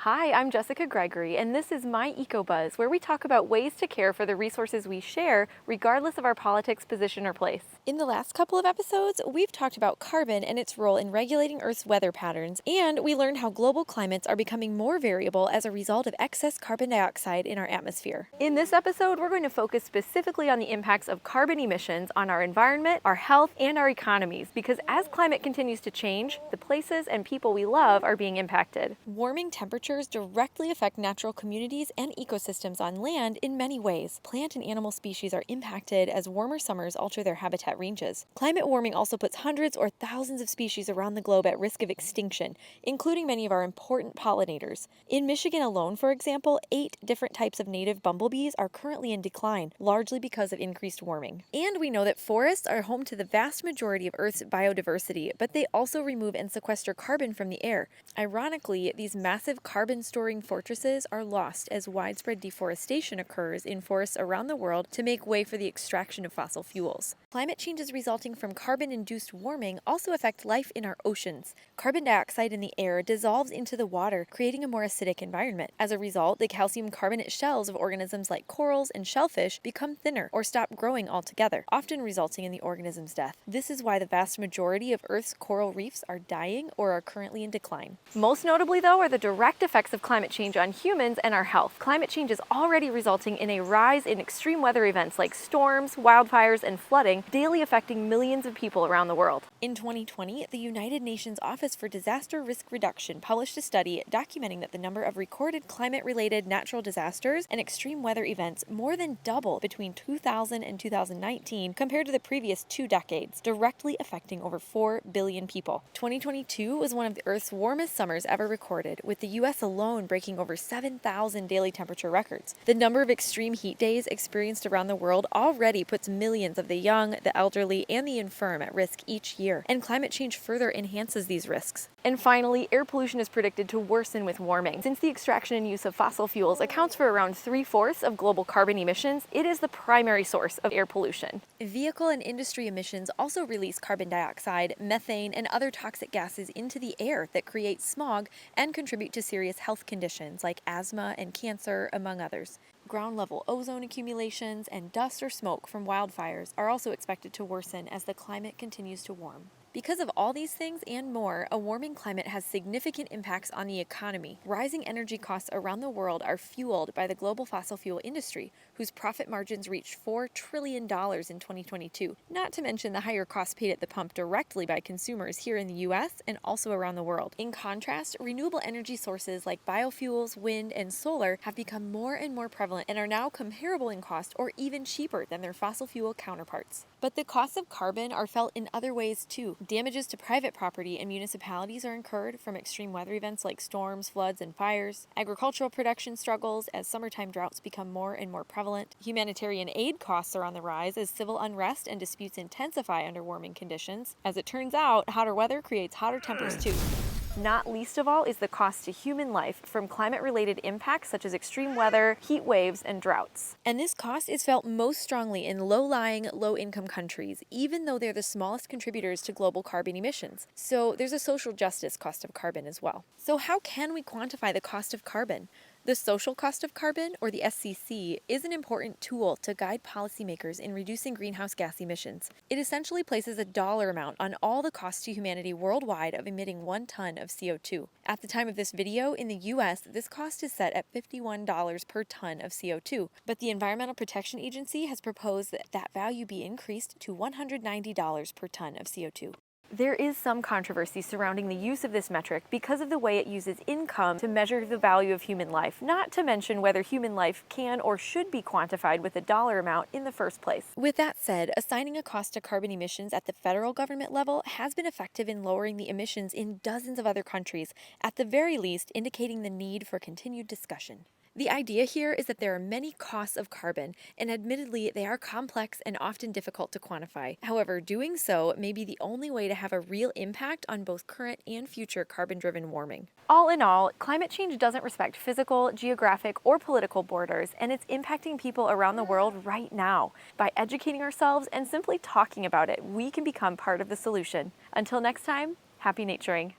Hi, I'm Jessica Gregory, and this is My EcoBuzz, where we talk about ways to care for the resources we share, regardless of our politics, position, or place. In the last couple of episodes, we've talked about carbon and its role in regulating Earth's weather patterns, and we learned how global climates are becoming more variable as a result of excess carbon dioxide in our atmosphere. In this episode, we're going to focus specifically on the impacts of carbon emissions on our environment, our health, and our economies, because as climate continues to change, the places and people we love are being impacted. Warming temperatures directly affect natural communities and ecosystems on land in many ways. Plant and animal species are impacted as warmer summers alter their habitat ranges. Climate warming also puts hundreds or thousands of species around the globe at risk of extinction, including many of our important pollinators. In Michigan alone, for example, 8 different types of native bumblebees are currently in decline, largely because of increased warming. And we know that forests are home to the vast majority of Earth's biodiversity, but they also remove and sequester carbon from the air. Ironically, these massive carbon-storing fortresses are lost as widespread deforestation occurs in forests around the world to make way for the extraction of fossil fuels. Climate changes resulting from carbon-induced warming also affect life in our oceans. Carbon dioxide in the air dissolves into the water, creating a more acidic environment. As a result, the calcium carbonate shells of organisms like corals and shellfish become thinner or stop growing altogether, often resulting in the organism's death. This is why the vast majority of Earth's coral reefs are dying or are currently in decline. Most notably, though, are the direct effects of climate change on humans and our health. Climate change is already resulting in a rise in extreme weather events like storms, wildfires, and flooding, daily affecting millions of people around the world. In 2020, the United Nations Office for Disaster Risk Reduction published a study documenting that the number of recorded climate-related natural disasters and extreme weather events more than doubled between 2000 and 2019 compared to the previous 2 decades, directly affecting over 4 billion people. 2022 was one of the Earth's warmest summers ever recorded, with the U.S. alone breaking over 7,000 daily temperature records. The number of extreme heat days experienced around the world already puts millions of the young, the elderly, and the infirm at risk each year, and climate change further enhances these risks. And finally, air pollution is predicted to worsen with warming. Since the extraction and use of fossil fuels accounts for around 3/4 of global carbon emissions, it is the primary source of air pollution. Vehicle and industry emissions also release carbon dioxide, methane, and other toxic gases into the air that create smog and contribute to serious health conditions like asthma and cancer, among others. Ground-level ozone accumulations and dust or smoke from wildfires are also expected to worsen as the climate continues to warm. Because of all these things and more, a warming climate has significant impacts on the economy. Rising energy costs around the world are fueled by the global fossil fuel industry, whose profit margins reached $4 trillion in 2022, not to mention the higher costs paid at the pump directly by consumers here in the U.S. and also around the world. In contrast, renewable energy sources like biofuels, wind, and solar have become more and more prevalent and are now comparable in cost or even cheaper than their fossil fuel counterparts. But the costs of carbon are felt in other ways too. Damages to private property and municipalities are incurred from extreme weather events like storms, floods, and fires. Agricultural production struggles as summertime droughts become more and more prevalent. Humanitarian aid costs are on the rise as civil unrest and disputes intensify under warming conditions. As it turns out, hotter weather creates hotter tempers too. Not least of all is the cost to human life from climate-related impacts such as extreme weather, heat waves, and droughts. And this cost is felt most strongly in low-lying, low-income countries, even though they're the smallest contributors to global carbon emissions. So there's a social justice cost of carbon as well. So how can we quantify the cost of carbon? The social cost of carbon, or the SCC, is an important tool to guide policymakers in reducing greenhouse gas emissions. It essentially places a dollar amount on all the costs to humanity worldwide of emitting 1 ton of CO2. At the time of this video, in the US, this cost is set at $51 per ton of CO2, but the Environmental Protection Agency has proposed that that value be increased to $190 per ton of CO2. There is some controversy surrounding the use of this metric because of the way it uses income to measure the value of human life, not to mention whether human life can or should be quantified with a dollar amount in the first place. With that said, assigning a cost to carbon emissions at the federal government level has been effective in lowering the emissions in dozens of other countries, at the very least indicating the need for continued discussion. The idea here is that there are many costs of carbon, and admittedly, they are complex and often difficult to quantify. However, doing so may be the only way to have a real impact on both current and future carbon-driven warming. All in all, climate change doesn't respect physical, geographic, or political borders, and it's impacting people around the world right now. By educating ourselves and simply talking about it, we can become part of the solution. Until next time, happy naturing.